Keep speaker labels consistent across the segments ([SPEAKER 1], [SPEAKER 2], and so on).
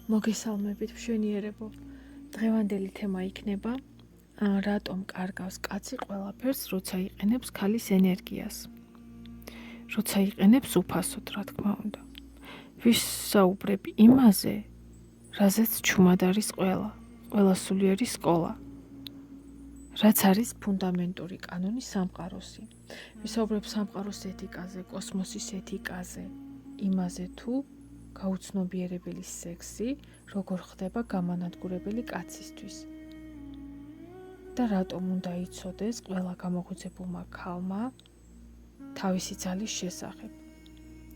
[SPEAKER 1] მოგესალმებით მშვენიერებო. დღევანდელი თემა იქნება რატომ კარგავს კაცი ყველაფერს, როცა იყენებს ქალის ენერგიას. როცა იყენებს უფასოდ, რა თქმა უნდა. ვისაუბრებ იმაზე, რაზეც ჩუმად არის ყველა სულიერი სკოლა. რაც არის ფუნდამენტური კანონი სამყაროსი. ვისაუბრებ სამყაროს ეთიკაზე, კოსმოსის ეთიკაზე, იმაზე თუ გაუცნობიერებელი სექსი როგორ ხდება გამანადგურებელი კაცისთვის და რატომ უნდა იცოდეს ყველა გამოღვიძებულმა ქალმა თავისი ძალის შესახებ,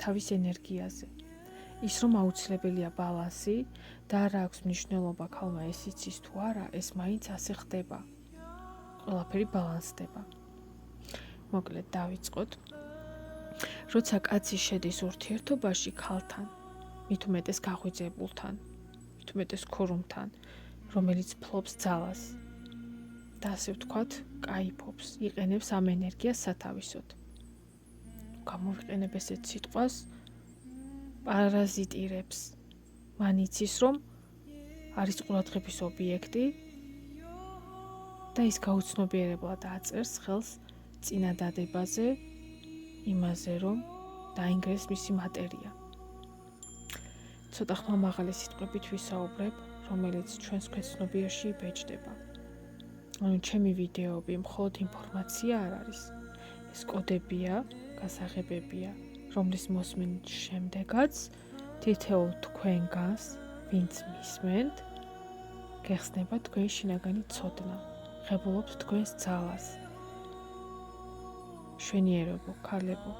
[SPEAKER 1] თავის ენერგიაზე, ის რომ აუცილებელია ბალანსი და არა აქვს მნიშვნელობა ქალმა ეს იცის თუ არა, ეს მაინც ასე ხდება, ყველაფერი ბალანსდება. მოკლედ დავიწყოთ. როცა კაცი შედის ურთიერთობაში ქალთან, მით უმეტეს გაღვიძებულთან, მით უმეტეს ქორუმთან, რომელიც ფლობს ძალას და ასე ვთქვათ, კაიფობს, იყენებს ამ ენერგიას სათავისოდ. გამოვიყენებ ესეთ სიტყვას, პარაზიტირებს. მან იცის, რომ არის ყურადღების ობიექტი და ის გაუცნობიერებლად აწერს ხელს წინადადებაზე, იმაზე, რომ დაინგრეს მისი მატერია. ცოტა ხმამაღალი სიტყვებით ვისაუბრებ, რომელიც ჩვენს ქვეცნობიერში იბეჭდება. ჩემი ვიდეოები მხოლოდ ინფორმაცია არ არის. ეს კოდებია, გასაღებებია, რომლის მოსმენის შემდეგაც თითოეულ თქვენგანს, ვინც მისმენთ, გეხსნება თქვენი შინაგანი ცოდნა, ღებულობთ თქვენს ძალას. მშვენიერებო, ქალებო,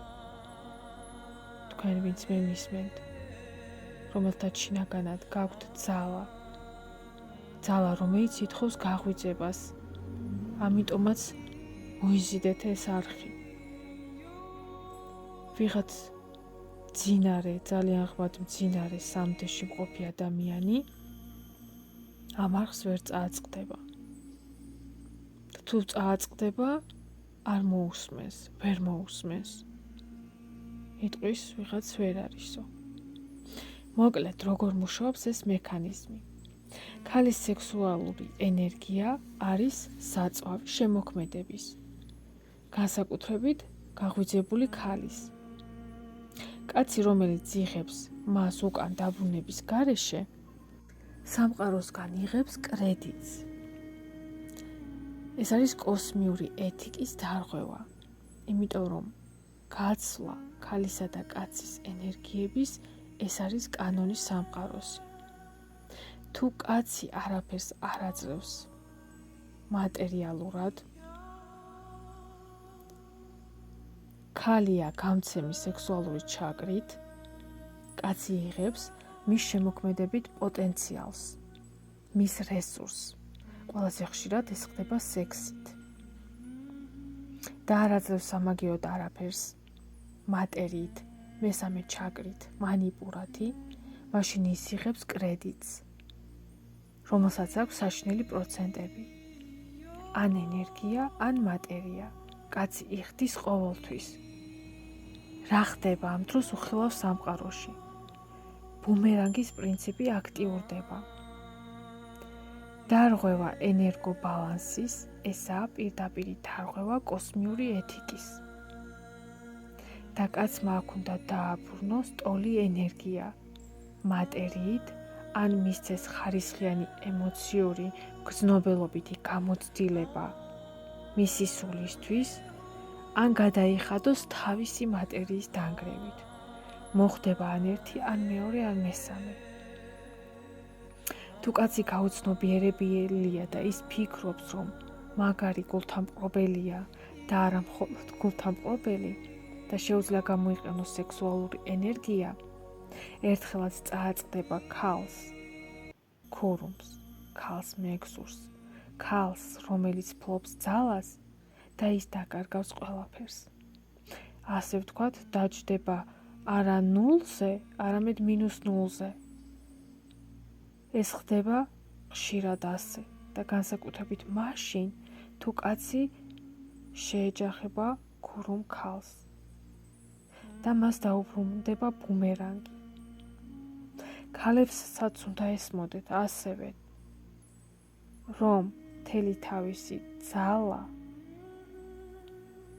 [SPEAKER 1] თქვენ ვინც მე მისმენთ, რომელთაც შინაგანად გაქვთ ძალა, რომელიც ითხოვს გაღვიძებას. ამიტომაც მოიზიდეთ ეს არხი. ვიღაც მძინარე, ძალიან ღვად მძინარე სამდეში მყოფი ადამიანი ამ არხს ვერ წააწყდება. თუ წააწყდება, არ მოусმენს, ვერ მოусმენს. იტყვის ვიღაც ვერ არისო. მოკლედ, როგორ მუშაობს ეს მექანიზმი? ქალის სექსუალური ენერგია არის საწვავი შემოქმედების, განსაკუთრებით გაღვიძებული ქალის. კაცი, რომელიც იღებს მას უკან დაბრუნების გარეშე, სამყაროსგან იღებს კრედიტს. ეს არის კოსმიური ეთიკის დარღვევა, იმიტომ რომ გაცვლა ქალისა და კაცის ენერგიების ეს არის კანონი სამყაროსი. თუ კაცი არაფერს არ აძლევს მატერიალურად, ქალია გამცემი სექსუალური ჩაკრით, კაცი იღებს მის შემოქმედებით პოტენციალს, მის რესურსს. ყველაზე ხშირად ეს ხდება სექსით. და არ აძლევს სამაგიეროდ არაფერს მატერიით, მესამე ჩაკრით, მანიპურათი, მაშინ ის იღებს კრედიტს, რომელსაც აქვს საშინელი პროცენტები. ან ენერგია, ან მატერია. კაცი იხდის ყოველთვის. რა ხდება ამ დროს უხილავ სამყაროში? ბუმერანგის პრინციპი აქტიურდება. დარღვევა ენერგობალანსის, ესაა პირდაპირი დარღვევა კოსმიური ეთიკის. და კაცმა აქ უნდა დააბრუნოს ტოლი ენერგია, მატერიით, ან მისცეს ხარისხიანი ემოციური გრძნობელობითი გამოცდილება მისი სულისთვის, ან გადაიხადოს თავისი მატერიის დანგრევით. მოხდება ან ერთი, ან მეორე, ან მესამე. თუ კაცი გაუცნობიერებელია და ის ფიქრობს, რომ მაგარი გულთამპყრობელია და არა მხოლოდ გულთამპყრობელი და შეუძლია გამოიყენოს სექსუალური ენერგია, ერთხელაც წააწყდება ქალს, ქორუმს, ქალს მეგზურს, ქალს, რომელიც ფლობს ძალას და ის დაკარგავს ყველაფერს. ასე ვთქვათ, დაჯდება არა ნულზე, არამედ -0-ზე. ეს ხდება ხშირად ასე და განსაკუთრებით მაშინ, თუ კაცი შეეჯახება ქურუმ ქალს და მას დაუბრუნდება ბუმერანგი. ქალებსაც უნდა ესმოდეთ ასევე, რომ მთელი თავისი ძალა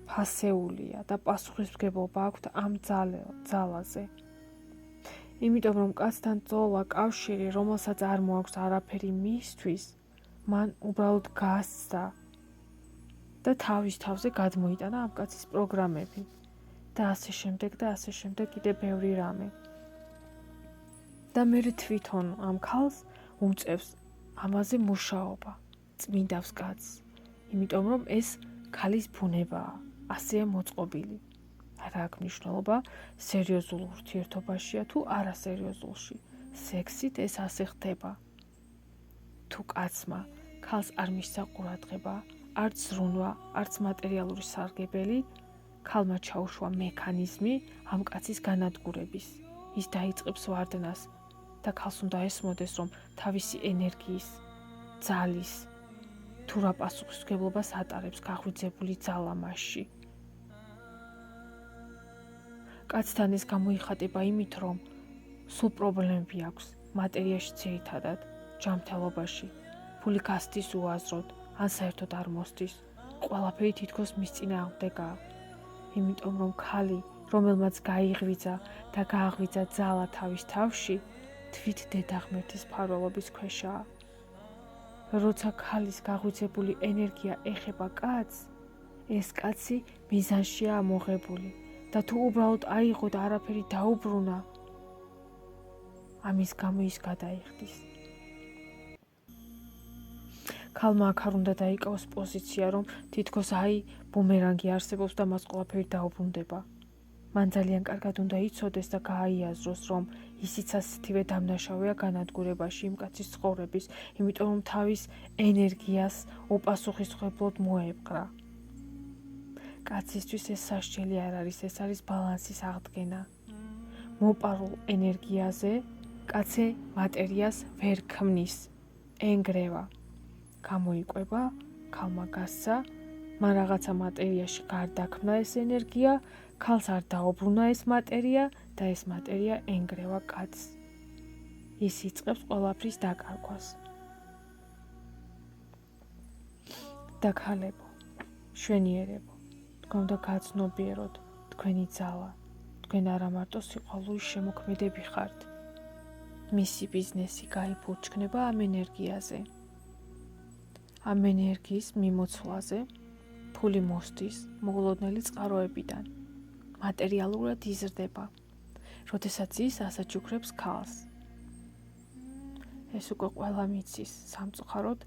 [SPEAKER 1] ფასეულია და პასუხისმგებლობა აქვთ ამ ძალაზე. იმიტომ რომ კაცთან ბრძოლა, კავშირი, რომელსაც არ მოაქვს არაფერი მისთვის, მან უბრალოდ გასცა და თავის თავზე გადმოიტანა ამ კაცის პროგრამები და ასე შემდეგ კიდე ბევრი რამე. და მე თვითონ ამ ქალს უწევს ამაზე მუშაობა, წმინდავს კაცს, იმიტომ რომ ეს ქალის ბუნებაა, ასეა მოწყობილი. არა აქვს მნიშვნელობა სერიოზულ ურთიერთობაშია თუ არასერიოზულში. სექსით ეს ასე ხდება. თუ კაცმა ქალს არ მისცა ყურადღება, არც ზრუნვა, არც მატერიალური სარგებელი, ქალმა ჩაუშვა მექანიზმი ამ კაცის განადგურების. ის დაიწყებს ვარდნას და ქალს უნდა ესმოდეს, რომ თავისი ენერგიის, ძალის თუ რა პასუხისმგებლობას ატარებს გაღვიძებული ძალა მასში. კაცთან ეს გამოიხატება იმით, რომ სულ პრობლემები აქვს მატერიაში ძირითადად, ჯანმრთელობაში, ფული გასდის უაზროდ, ან საერთოდ არ მოსდის, ყველაფერი თითქოს მის წინააღმდეგაა. იმიტომ რომ ქალი, რომელმაც გაიღვიძა და გააღვიძა ძალა თავის თავში, თვით დედა ღმერთის მფარველობის ქვეშაა. როცა ქალის გაღვიძებული ენერგია ეხება კაცს, ეს კაცი მიზანშია ამოღებული და თუ უბრალოდ აიღო და არაფერი დაუბრუნა, ამის გამო ის გადაიხდის. ქალმა აქ არ უნდა დაიკავოს პოზიცია, რომ თითქოს ბუმერანგი არსებობს და მას ყველაფერი დაუბრუნდება. მან ძალიან კარგად უნდა იცოდეს და გააიაზროს, რომ ისიც ასეთივე დამნაშავეა განადგურებაში იმ კაცის ცხოვრების, იმიტომ რომ თავის ენერგიას უპასუხისმგებლოდ მოეპყრა. კაცისთვის ეს სასჯელი არ არის, ეს არის ბალანსის აღდგენა. მოპარულ ენერგიაზე კაცი მატერიას ვერ ქმნის, ენგრევა. გამოიკვება, ქალმა გასცა, მან რაღაცა მატერიაში გარდაქმნა ეს ენერგია, ქალს არ დაუბრუნა ეს მატერია და ეს მატერია ენგრევა კაცს. ის იწყებს ყველაფრის დაკარგვას. და ქალებო, შვენიერებო, თქვენ უნდა გაცნობიეროთ თქვენი ძალა, თქვენ არა მარტო სიყვარულის შემოქმედები ხართ. მისი ბიზნესი გაიფურჩქნება ამ ენერგიაზე. ამ ენერგიის მიმოცვლაზე ფული მოსდის მოულოდნელი წყაროებიდან. მატერიალურად იზრდება, როდესაც ის ასაჩუქრებს ქალს. ეს უკვე ყველა მიცის სამწუხაროდ.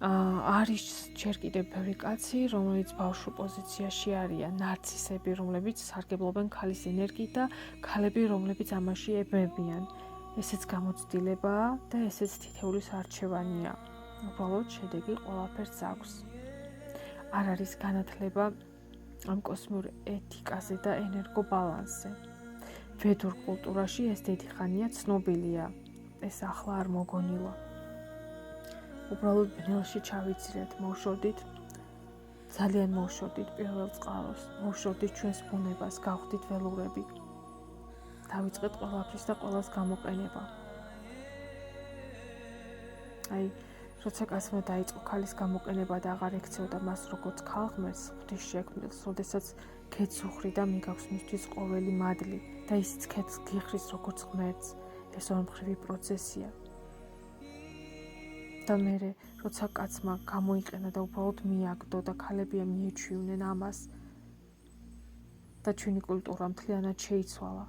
[SPEAKER 1] არის ჯერ კიდევ ბევრი კაცი, რომელიც ბავშვ პოზიციაში არიან, ნარცისები, რომლებიც სარგებლობენ ქალის ენერგიით და ქალები, რომლებიც ამაში ებმებიან. ესეც გამოცდილებაა და ესეც თითოეულის არჩევანია. უბრალოდ შედეგი ყველაფერს აქვს. არ არის განათლება ამ კოსმიურ ეთიკაზე და ენერგობალანსზე. ვედურ კულტურაში ეს დიდი ხანია ცნობილია. ეს ახლა არ მოგონილა. უბრალოდ ბნელში ჩავიცილეთ, მოვშორდით, ძალიან მოვშორდით პირველ წყაროს, მოვშორდით ჩვენს ბუნებას, გავხდით ველურები. დავიწყეთ ყველაფრის და ყველას გამოყენება. როცა კაცმა დაიწყო ქალის გამოყენება და აღარ ექცეოდა მას როგორც ქალღმერთს, ღვთის შექმნილს, როდესაც ქეთს უხრი და მიგავს მისთვის ყოველი მადლი და ისიც ქეთს გიხრის როგორც ღმერთს, ეს ორმხრივი პროცესია. და მერე, როცა კაცმა გამოიყენა და უბრალოდ მიაგდო და ქალებია მიეჩვიუნენ ამას და ჩვენი კულტურა მთლიანად შეიცვალა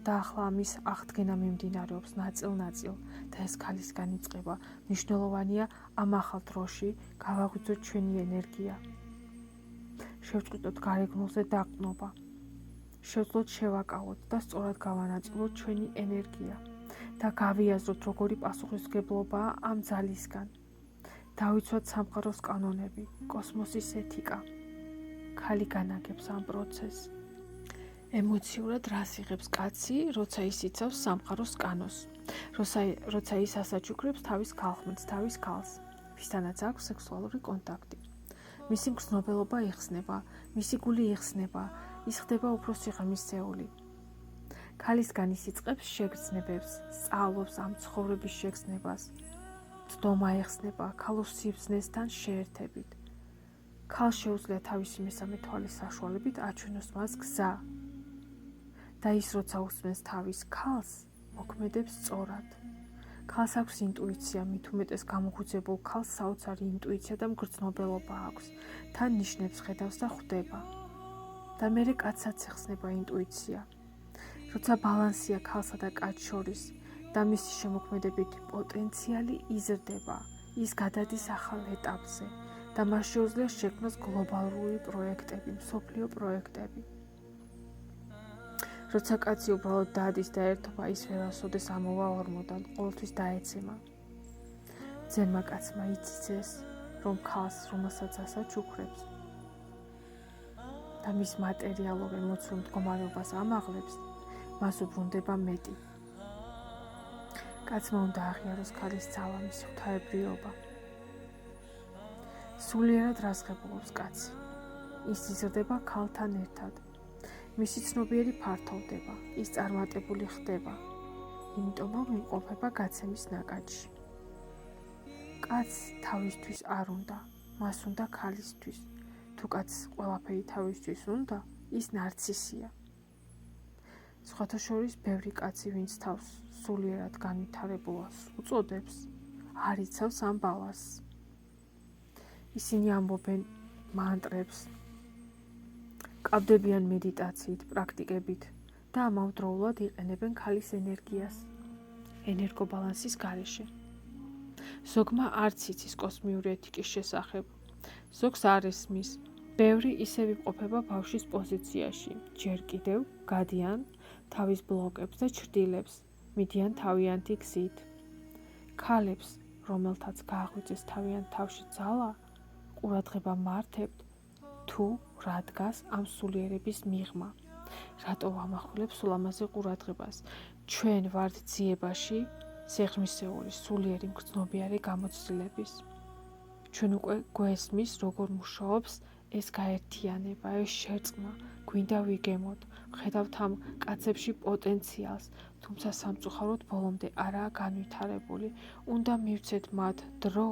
[SPEAKER 1] და ახლა ამის აღდგენა მიმდინარეობს ნაწილ-ნაწილ და ეს ქალისგან იწყება. მნიშვნელოვანია ამ ახალ დროში გავაღვიძოთ ჩვენი ენერგია. შევწყვიტოთ გარეგნულზე დაყრდნობა. შევძლოთ შევაკავოთ და სწორად გავანაწილოთ ჩვენი ენერგია და გავიაზროთ როგორი პასუხისმგებლობაა ამ ძალისგან. დავიცვათ სამყაროს კანონები, კოსმოსის ეთიკა. ქალი განაგებს ამ პროცესს. ემოციურად რას იღებს კაცი, როცა ის იცავს სამყაროს კანონს, როცა ის ასაჩუქრებს თავის ქალღმერთს, თავის ქალს, ვისთანაც აქვს სექსუალური კონტაქტი. მისი მგრძნობელობა იხსნება, მისი გული იხსნება, ის ხდება უფრო სიღრმისეული. ქალისგან ის იწყებს შეგრძნებებს, სწავლობს ამ ცხოვრების შეგრძნებას, ცდომა ეხსნება ქალურ სიბრძნესთან შეერთებით. ქალს შეუძლია თავისი მესამე თვალის საშუალებით აჩვენოს მას გზა და ის როცა უსმენს თავის ქალს, მოქმედებს სწორად. ქალს აქვს ინტუიცია, მით უმეტეს გამოხუცებულ ქალს საოცარი ინტუიცია და მგრძნობელობა აქვს, თან ნიშნებს ხედავს და ხვდება. და მერე კაცსაც ეხსნება ინტუიცია. როცა ბალანსია ქალსა და კაცს შორის და მისი შემოქმედებითი პოტენციალი იზრდება, ის გადადის ახალ ეტაპზე და მას შეუძლია შექმნას გლობალური პროექტები, მსოფლიო პროექტები. როცა კაცი უბრალოდ დადის და ერთობა, ის ვერასოდეს ამოვა ორმოდან, ყოველთვის დაეცემა. ძენმა კაცმა იცის, რომ ქალს, რომელსაც ასად უქრებს და მის მატერიალურ ემოციურ მდგომარეობას ამაღლებს, მას უბრუნდება მეტი. კაცმა უნდა აღიაროს ქალის ძალა, მისი ღვთაებრიობა. სულიერად რაზღებულობს კაცი. ის იზრდება ქალთან ერთად. მისი ცნობიერი ფართოვდება, ის წარმატებული ხდება, იმიტომ რომ იმყოფება გაცემის ნაკადში. კაცს თავისთვის არ უნდა, მას უნდა ქალისთვის. თუ კაცს ყველაფერი თავისთვის უნდა, ის ნარცისია. სხვათა შორის ბევრი კაცი, ვინც თავს სულიერად განვითარებულს უწოდებს, არ იცავს ამ ბალანსს. ისინი ამბობენ მანტრებს, კავდებიან მედიტაციით, პრაქტიკებით და ამავდროულად იყენებენ ქალის ენერგიას ენერგობალანსის გარეშე. ზოგმა არც იცის კოსმიური ეთიკის შესახებ, ზოგს არ ესმის. ბევრი ისევ იმყოფება ბავშვის პოზიციაში, ჯერ კიდევ გადიან თავის ბლოკებს და ჩრდილებს, მიდიან თავიანთი გზით. ქალებს, რომელთაც გააღვიძეს თავიანთ თავში ძალა, ყურადღება მართებთ, თუ რა დგას ამ სულიერების მიღმა. რატო ვამახვილებს სულ ამაზე ყურადღებას? ჩვენ ვართ ძიებაში სიღრმისეული სულიერი მგრძნობიარე გამოცდილების. ჩვენ უკვე გვესმის, როგორ მუშაობს ეს გაერთიანება, ეს შერწყმა, გვინდა ვიგემოთ, ხედავთ ამ კაცებში პოტენციალს, თუმცა სამწუხაროდ ბოლომდე არაა განვითარებული. უნდა მივცეთ მათ დრო,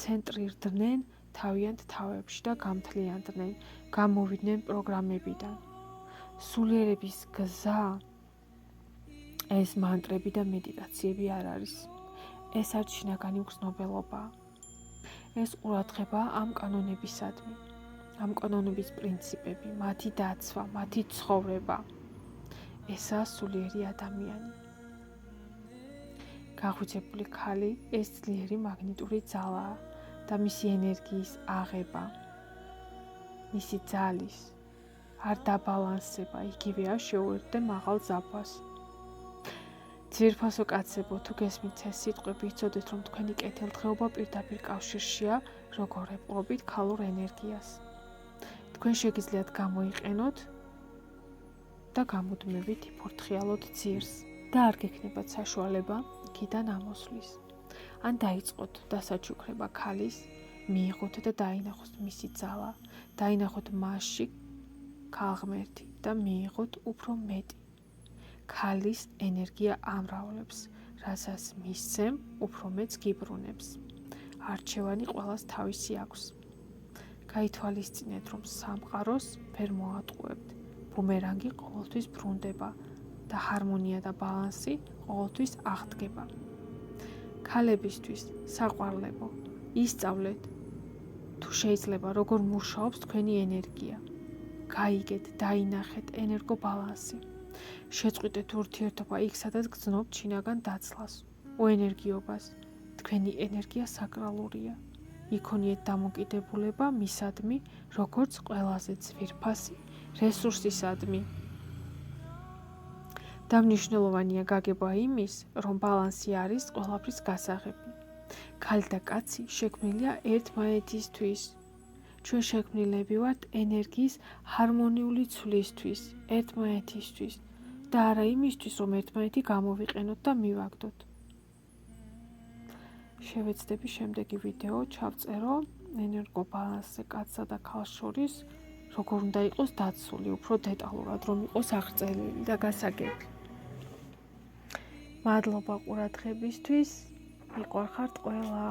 [SPEAKER 1] ცენტრირდნენ თავიანთ თავებში და გამთლიანდნენ, გამოვიდნენ პროგრამებიდან. სულიერების გზა ეს მანტრები და მედიტაციები არ არის. ეს არ შინაგანი მგრძნობელობაა. ეს ყურადღება ამ კანონებისადმი. ამ კანონების პრინციპები, მათი დაცვა, მათი ცხოვრება. ესაა სულიერი ადამიანი. გაღვიძებული ქალი ეს ძლიერი მაგნიტური ძალაა და მისი ენერგიის აღება, მისი ძალის არ დაბალანსება, იგივეა შეუერთდე მაღალ ზაფას. ძვირფასო კაცებო, თუ გესმით ეს სიტყვები, იცოდეთ, რომ თქვენი კეთილდღეობა პირდაპირ კავშირშია როგორ ეპყრობით ქალურ ენერგიას. თქვენ შეგიძლიათ გამოიყენოთ და გამუდმებით იფორთხიალოთ ძირს და არ გექნებათ საშუალება იქიდან ამოსვლის. ან დაიწყოთ დასაჩუქრება ქალის, მიიღოთ და დაინახოთ მისი ძალა, დაინახოთ მასში ქალღმერთი და მიიღოთ უფრო მეტი. ქალის ენერგია ამრავლებს, რასაც მისცემ, უფრო მეტს გიბრუნებს. არჩევანი ყველას თავისი აქვს. გაითვალისწინეთ, რომ სამყაროს ვერ მოატყუებთ. ბუმერანგი ყოველთვის ბრუნდება და ჰარმონია და ბალანსი ყოველთვის აღდგება. ქალებისთვის საყვარლებო, ისწავლეთ, თუ შეიძლება როგორ მუშაობს თქვენი ენერგია. გაიგეთ, დაინახეთ ენერგობალანსი. შეწყვიტეთ ურთიერთობა იქ, სადაც გრძნობთ შინაგან დაცლას, უენერგიობას. თქვენი ენერგია საკრალურია. იქონიეთ დამოკიდებულება მისადმი, როგორც ყველაზე ძვირფასი რესურსისადმი. და მნიშვნელოვანია გაგება იმის, რომ ბალანსი არის ყველაფრის გასაღები. ქალი და კაცი შექმნილია ერთმანეთისთვის. ჩვენ შექმნილები ვართ ენერგიის ჰარმონიული ცვლისთვის, ერთმანეთისთვის და არა იმისთვის, რომ ერთმანეთი გამოვიყენოთ და მივაგდოთ. შევეცდები შემდეგი ვიდეო ჩავწერო ენერგობალანსზე კაცსა და ქალს შორის, როგორ უნდა იყოს დაცული, უფრო დეტალურად, რომ იყოს აღწერილი და გასაგები. მადლობა ყურადღებისთვის. მიყვარხართ ყველა.